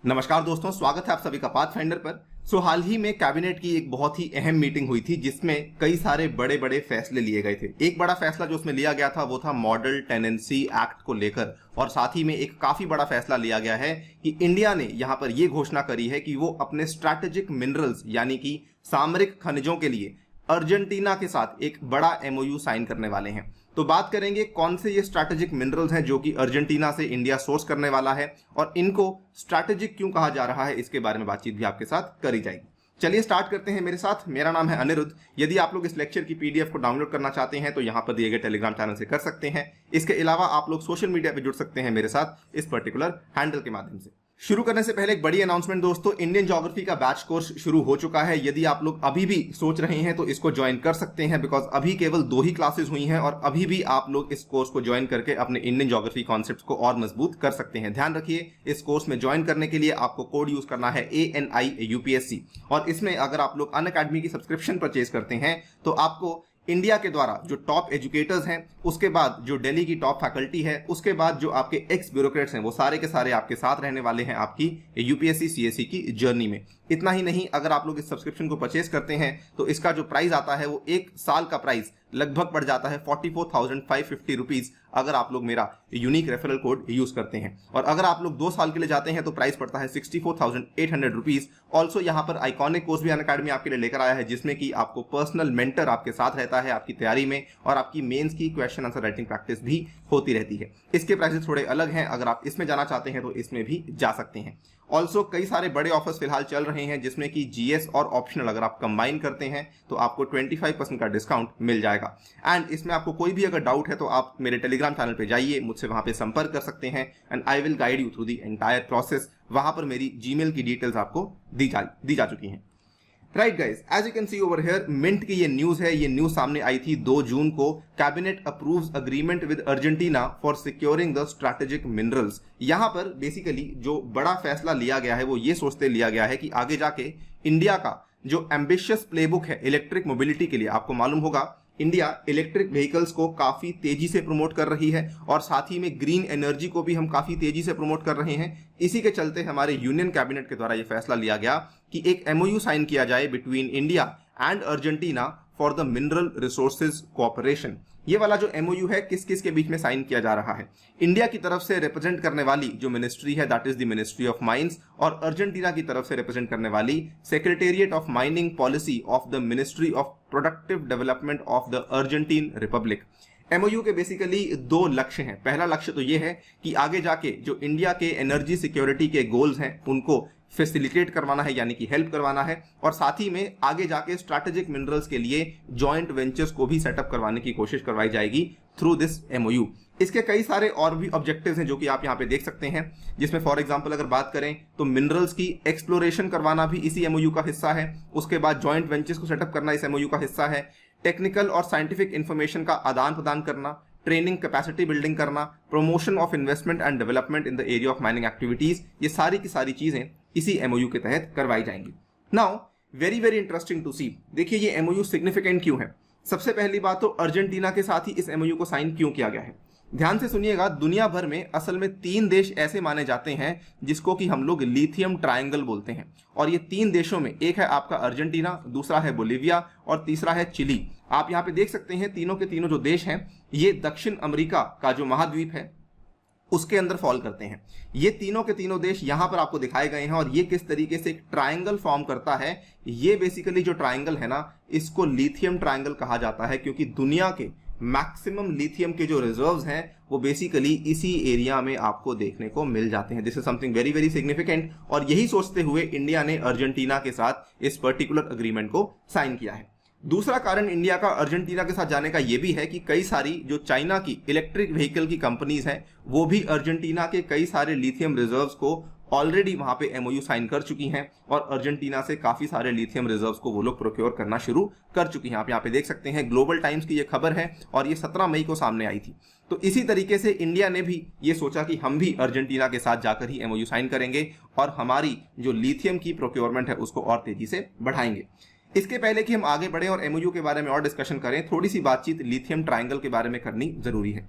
नमस्कार दोस्तों, स्वागत है आप सभी का पाथफाइंडर पर। हाल ही में कैबिनेट की एक बहुत ही अहम मीटिंग हुई थी जिसमें कई सारे बड़े बड़े फैसले लिए गए थे। एक बड़ा फैसला जो उसमें लिया गया था वो था मॉडल टेनेंसी एक्ट को लेकर, और साथ ही में एक काफी बड़ा फैसला लिया गया है कि इंडिया ने यहां पर यह घोषणा करी है कि वो अपने स्ट्रैटेजिक मिनरल्स यानी कि सामरिक खनिजों के लिए अर्जेंटीना के साथ एक बड़ा एमओयू साइन करने वाले हैं। तो बात करेंगे कौन से ये स्ट्रैटेजिक मिनरल्स हैं जो कि अर्जेंटीना से इंडिया सोर्स करने वाला है और इनको स्ट्रैटेजिक क्यों कहा जा रहा है, इसके बारे में बातचीत भी आपके साथ करी जाएगी। चलिए स्टार्ट करते हैं मेरे साथ। मेरा नाम है अनिरुद्ध। यदि आप लोग इस लेक्चर की पीडीएफ को डाउनलोड करना चाहते हैं तो यहां पर दिए गए टेलीग्राम चैनल से कर सकते हैं। इसके अलावा आप लोग सोशल मीडिया पर जुड़ सकते हैं मेरे साथ इस पर्टिकुलर हैंडल के माध्यम से। शुरू करने से पहले एक बड़ी अनाउंसमेंट दोस्तों, इंडियन ज्योग्राफी का बैच कोर्स शुरू हो चुका है। यदि आप लोग अभी भी सोच रहे हैं तो इसको ज्वाइन कर सकते हैं, बिकॉज अभी केवल 2 ही क्लासेस हुई हैं और अभी भी आप लोग इस कोर्स को ज्वाइन करके अपने इंडियन ज्योग्राफी कॉन्सेप्ट्स को और मजबूत कर सकते हैं। ध्यान रखिए, इस कोर्स में ज्वाइन करने के लिए आपको कोड यूज करना है ANIUPSC, और इसमें अगर आप लोग अनअकैडमी की सब्सक्रिप्शन परचेज करते हैं तो आपको इंडिया के द्वारा जो टॉप एजुकेटर्स हैं, उसके बाद जो दिल्ली की टॉप फैकल्टी है, उसके बाद जो आपके एक्स ब्यूरोक्रेट्स हैं, वो सारे के सारे आपके साथ रहने वाले हैं आपकी यूपीएससी सीएससी की जर्नी में। इतना ही नहीं, अगर आप लोग इस सब्सक्रिप्शन को परचेज करते हैं तो इसका जो प्राइस आता है वो एक साल का प्राइस लगभग पड़ जाता है 44,550 रुपीज, अगर आप लोग मेरा यूनिक रेफरल कोड यूज करते हैं। और अगर आप लोग 2 साल के लिए जाते हैं तो प्राइस पड़ता है 64,800 रुपीज। ऑल्सो यहाँ पर आइकॉनिक कोर्स भी अनअकैडमी आपके लिए लेकर आया है, जिसमें कि आपको पर्सनल मेंटर आपके साथ रहता है आपकी तैयारी में, और आपकी मेंस की क्वेश्चन आंसर राइटिंग प्रैक्टिस भी होती रहती है। इसके प्राइसेस थोड़े अलग हैं, अगर आप इसमें जाना चाहते हैं तो इसमें भी जा सकते हैं। ऑल्सो कई सारे बड़े ऑफर्स फिलहाल चल रहे हैं, जिसमें कि जीएस और ऑप्शनल अगर आप कंबाइन करते हैं तो आपको 25% का डिस्काउंट मिल जाएगा। एंड इसमें आपको कोई भी अगर डाउट है तो आप मेरे टेलीग्राम चैनल पे जाइए, मुझसे वहां पे संपर्क कर सकते हैं and I will guide you through the entire process. वहां पर मेरी जीमेल की डिटेल्स आपको दी जा चुकी हैं। Right guys, as you can see over here, Mint की ये न्यूज है। ये न्यूज सामने आई थी 2 जून को। Cabinet approves agreement with Argentina for securing the strategic minerals. यहां पर बेसिकली जो बड़ा फैसला लिया गया है वो ये सोचते लिया गया है कि आगे जाके इंडिया का जो एम्बिशियस प्लेबुक है इलेक्ट्रिक मोबिलिटी के लिए, आपको मालूम होगा इंडिया इलेक्ट्रिक व्हीकल्स को काफी तेजी से प्रमोट कर रही है और साथ ही में ग्रीन एनर्जी को भी हम काफी तेजी से प्रमोट कर रहे हैं। इसी के चलते हमारे यूनियन कैबिनेट के द्वारा यह फैसला लिया गया कि एक एमओयू साइन किया जाए between India and Argentina for the mineral resources cooperation. ये वाला जो एमओयू है किस किस के बीच में साइन किया जा रहा है? इंडिया की तरफ से रिप्रेजेंट करने वाली जो मिनिस्ट्री है that is the ministry of mines, और अर्जेंटीना की तरफ से रिप्रेजेंट करने वाली secretariat of mining policy of the ministry of productive development of the Argentine Republic. MOU के बेसिकली 2 लक्ष्य हैं। पहला लक्ष्य तो ये है कि आगे जाके जो इंडिया के एनर्जी सिक्योरिटी के गोल्स हैं उनको फैसिलिटेट करवाना है, यानी कि हेल्प करवाना है, और साथ ही में आगे जाके स्ट्रैटेजिक मिनरल्स के लिए जॉइंट वेंचर्स को भी सेटअप करवाने की कोशिश करवाई जाएगी थ्रू दिस एमओयू। इसके कई सारे और भी ऑब्जेक्टिव्स हैं जो कि आप यहाँ पे देख सकते हैं, जिसमें फॉर एग्जांपल अगर बात करें तो मिनरल्स की एक्सप्लोरेशन करवाना भी इसी एमओयू का हिस्सा है। उसके बाद जॉइंट वेंचर्स को सेटअप करना इस एमओयू का हिस्सा है। टेक्निकल और साइंटिफिक इंफॉर्मेशन का आदान प्रदान करना, ट्रेनिंग कैपेसिटी बिल्डिंग करना, promotion of investment and development in the area of mining activities, ये सारी की सारी चीजें इसी एमओयू के तहत करवाई जाएंगी। Now very very interesting to see, देखिए ये एमओयू सिग्निफिकेंट क्यों है। सबसे पहली बात तो अर्जेंटीना के साथ ही इस एमओयू को साइन क्यों किया गया है। ध्यान से सुनिएगा, दुनिया भर में असल में 3 देश ऐसे माने जाते हैं जिसको कि हम लोग लिथियम ट्रायंगल बोलते हैं, और ये 3 देशों में एक है आपका अर्जेंटीना, दूसरा है बोलिविया और तीसरा है चिली। आप यहाँ पे देख सकते हैं तीनों के तीनों जो देश हैं ये दक्षिण अमेरिका का जो महाद्वीप है उसके अंदर फॉल करते हैं। ये तीनों के तीनों देश यहां पर आपको दिखाए गए हैं, और ये किस तरीके से एक ट्रायंगल फॉर्म करता है। ये बेसिकली जो ट्रायंगल है ना, इसको लिथियम ट्रायंगल कहा जाता है, क्योंकि दुनिया के मैक्सिमम लिथियम के जो रिजर्व्स हैं वो बेसिकली इसी एरिया में आपको देखने को मिल जाते हैं। This is something very very significant, और यही सोचते हुए इंडिया ने अर्जेंटीना के साथ इस पर्टिकुलर अग्रीमेंट को साइन किया है। दूसरा कारण इंडिया का अर्जेंटीना के साथ जाने का यह भी है कि कई सारी जो चाइना की इलेक्ट्रिक व्हीकल की कंपनीज हैं वो भी अर्जेंटीना के कई सारे लिथियम रिजर्व्स को ऑलरेडी वहां पे एमओयू साइन कर चुकी हैं, और अर्जेंटीना से काफी सारे लिथियम रिजर्व्स को वो लोग प्रोक्योर करना शुरू कर चुकी हैं। आप यहाँ पे देख सकते हैं ग्लोबल टाइम्स की ये खबर है और ये 17 मई को सामने आई थी। तो इसी तरीके से इंडिया ने भी ये सोचा कि हम भी अर्जेंटीना के साथ जाकर ही एमओयू साइन करेंगे और हमारी जो लिथियम की प्रोक्योरमेंट है उसको और तेजी से बढ़ाएंगे। इसके पहले कि हम आगे बढ़े और एमओयू के बारे में और डिस्कशन करें, थोड़ी सी बातचीत लिथियम ट्रायंगल के बारे में करनी जरूरी है।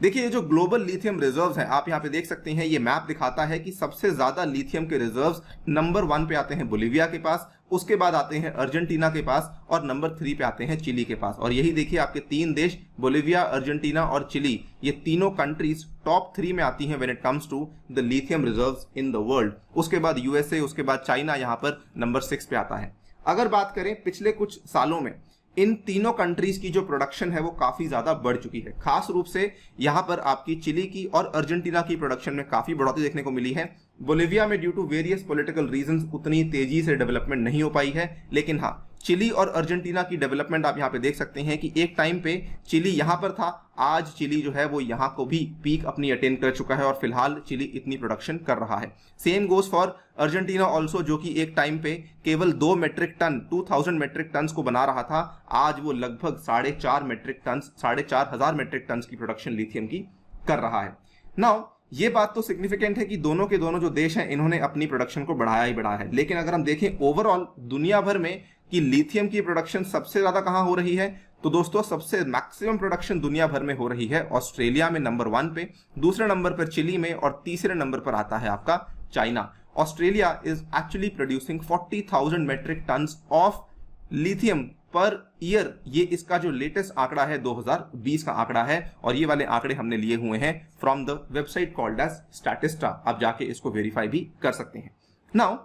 देखिए, ये जो ग्लोबल लिथियम रिजर्व्स हैं, आप यहाँ पे देख सकते हैं, ये मैप दिखाता है कि सबसे ज्यादा लिथियम के रिजर्व्स नंबर 1 पे आते हैं बोलिविया के पास, उसके बाद आते हैं अर्जेंटीना के पास, और नंबर 3 पे आते हैं चिली के पास। और यही देखिए आपके 3 देश, बोलिविया, अर्जेंटीना और चिली, ये तीनों कंट्रीज टॉप 3 में आती हैं when it comes to the lithium reserves in the world. उसके बाद यूएसए, उसके बाद चाइना यहाँ पर नंबर 6 पे आता है। अगर बात करें पिछले कुछ सालों में, इन तीनों कंट्रीज की जो प्रोडक्शन है वो काफी ज्यादा बढ़ चुकी है। खास रूप से यहां पर आपकी चिली की और अर्जेंटीना की प्रोडक्शन में काफी बढ़ोतरी देखने को मिली है। बोलिविया में due to various political reasons उतनी तेजी से डेवलपमेंट नहीं हो पाई है, लेकिन हाँ, चिली और अर्जेंटीना की डेवलपमेंट आप यहाँ पे देख सकते हैं कि एक टाइम पे चिली यहाँ पर था, आज चिली जो है वो यहाँ को भी पीक अपनी अटेन कर चुका है और फिलहाल चिली इतनी प्रोडक्शन कर रहा है। Same goes for Argentina also, जो कि एक टाइम पे केवल 2 मेट्रिक टन 2000 मेट्रिक टन को बना रहा था, आज वो लगभग 4.5 मेट्रिक टन 4,500 मेट्रिक टन की प्रोडक्शन लिथियम की कर रहा है। नाउ ये बात तो सिग्निफिकेंट है कि दोनों के दोनों जो देश हैं इन्होंने अपनी प्रोडक्शन को बढ़ाया ही बढ़ाया है, लेकिन अगर हम देखें ओवरऑल दुनिया भर में कि लिथियम की प्रोडक्शन सबसे ज्यादा कहां हो रही है, तो दोस्तों सबसे मैक्सिमम प्रोडक्शन दुनिया भर में हो रही है ऑस्ट्रेलिया में नंबर 1 पे, दूसरे नंबर पर चिली में, और तीसरे नंबर पर आता है आपका China. Australia is actually producing 40,000 metric ton of lithium per year. ये इसका जो लेटेस्ट आंकड़ा है 2020 का आंकड़ा है, और ये वाले आंकड़े हमने लिए हुए हैं from the website called as Statista. आप जाके इसको वेरीफाई भी कर सकते हैं। Now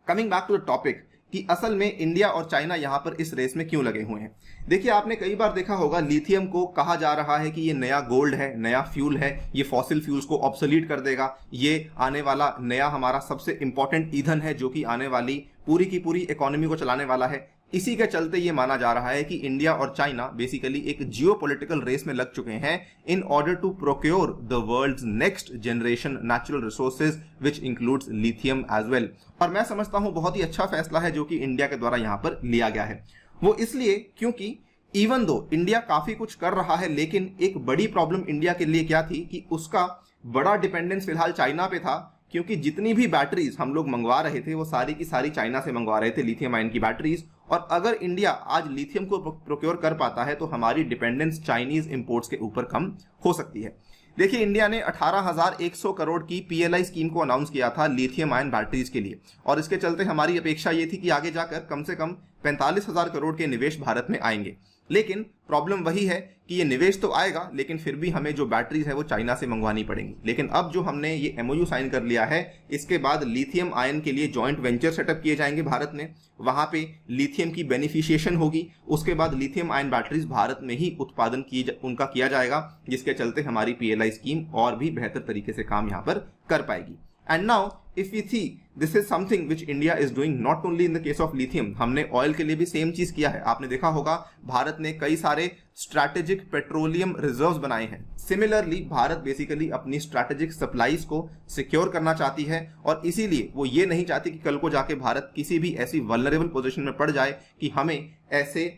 coming back to the topic कि असल में इंडिया और चाइना यहां पर इस रेस में क्यों लगे हुए हैं। देखिए, आपने कई बार देखा होगा लिथियम को कहा जा रहा है कि ये नया गोल्ड है, नया फ्यूल है, ये फॉसिल फ्यूल्स को ऑब्सोलीट कर देगा, ये आने वाला नया हमारा सबसे इंपॉर्टेंट ईंधन है जो कि आने वाली पूरी की पूरी इकोनॉमी को चलाने वाला है। इसी के चलते ये माना जा रहा है कि इंडिया और चाइना बेसिकली एक जियोपॉलिटिकल रेस में लग चुके हैं in order to procure the world's next generation natural resources which includes lithium as well. और मैं समझता हूं बहुत ही अच्छा फैसला है जो कि इंडिया के द्वारा यहां पर लिया गया है। वो इसलिए क्योंकि इवन दो इंडिया काफी कुछ कर रहा है, लेकिन एक बड़ी प्रॉब्लम इंडिया के लिए क्या थी कि उसका बड़ा डिपेंडेंस फिलहाल चाइना पे था, क्योंकि जितनी भी बैटरीज हम लोग मंगवा रहे थे वो सारी की सारी चाइना से मंगवा रहे थे, लिथियम आयन की बैटरीज। और अगर इंडिया आज लिथियम को प्रोक्योर कर पाता है तो हमारी डिपेंडेंस चाइनीज इंपोर्ट्स के ऊपर कम हो सकती है। देखिए, इंडिया ने 18,100 करोड़ की पीएलआई स्कीम को अनाउंस किया था लिथियम आयन बैटरीज के लिए, और इसके चलते हमारी अपेक्षा ये थी कि आगे जाकर कम से कम 45,000 करोड़ के निवेश भारत में आएंगे। लेकिन प्रॉब्लम वही है कि ये निवेश तो आएगा, लेकिन फिर भी हमें जो बैटरीज है वो चाइना से मंगवानी पड़ेंगी। लेकिन अब जो हमने ये एमओयू साइन कर लिया है, इसके बाद लिथियम आयन के लिए जॉइंट वेंचर सेटअप किए जाएंगे भारत में, वहां पे लिथियम की बेनिफिशिएशन होगी, उसके बाद लिथियम आयन बैटरीज भारत में ही उत्पादन उनका किया जाएगा, जिसके चलते हमारी पीएलआई स्कीम और भी बेहतर तरीके से काम यहां पर कर पाएगी। And now, if we see, this is something which India is doing not only in the case of lithium, हमने ऑयल के लिए भी सेम चीज किया है। आपने देखा होगा भारत ने कई सारे स्ट्रैटेजिक पेट्रोलियम रिजर्व्स बनाए हैं। सिमिलरली भारत बेसिकली अपनी स्ट्रैटेजिक सप्लाईज को सिक्योर करना चाहती है, और इसीलिए वो ये नहीं चाहती कि कल को जाके भारत किसी भी ऐसी वल्नरेबल पोजीशन में पड़ जाए कि हमें ऐसे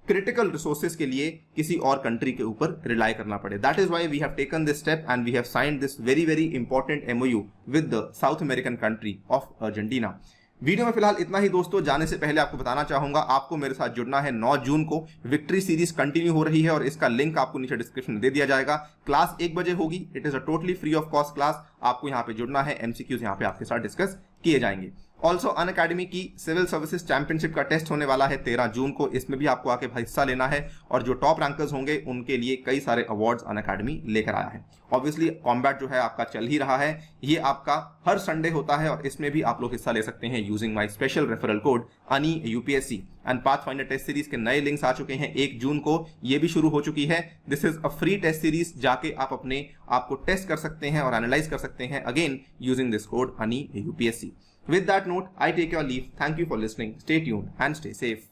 क्रिटिकल रिसोर्सेज के लिए किसी और कंट्री के ऊपर रिलाई करना पड़े। That is why we have taken this step and we have signed this very very important MOU with the South American country of Argentina. Video में फिलहाल इतना ही दोस्तों। जाने से पहले आपको बताना चाहूंगा, आपको मेरे साथ जुड़ना है। 9 जून को विक्ट्री सीरीज कंटिन्यू हो रही है और इसका लिंक आपको नीचे डिस्क्रिप्शन में दे दिया जाएगा। क्लास 1 बजे होगी। It is a totally free of cost class. आपको यहाँ पे जुड़ना है, एमसीक्यूज यहाँ पे आपके साथ डिस्कस किए जाएंगे। ऑल्सो अनअकैडमी की सिविल सर्विसेज चैंपियनशिप का टेस्ट होने वाला है 13 जून को। इसमें भी आपको आके हिस्सा लेना है, और जो टॉप रैंकर्स होंगे उनके लिए कई सारे अवार्ड्स अनअकैडमी लेकर आया है। ऑब्वियसली कॉम्बैट जो है आपका चल ही रहा है, ये आपका हर संडे होता है, और इसमें भी आप लोग हिस्सा ले सकते हैं using my special referral code अनि UPSC. And Pathfinder test series के नए लिंक्स आ चुके हैं 1 जून को, ये भी शुरू हो चुकी है। This is a free test series, जाके आप अपने आपको टेस्ट कर सकते हैं और एनालाइज कर सकते हैं अगेन यूजिंग दिस कोड अनि UPSC. With that note, I take your leave. Thank you for listening. Stay tuned and stay safe.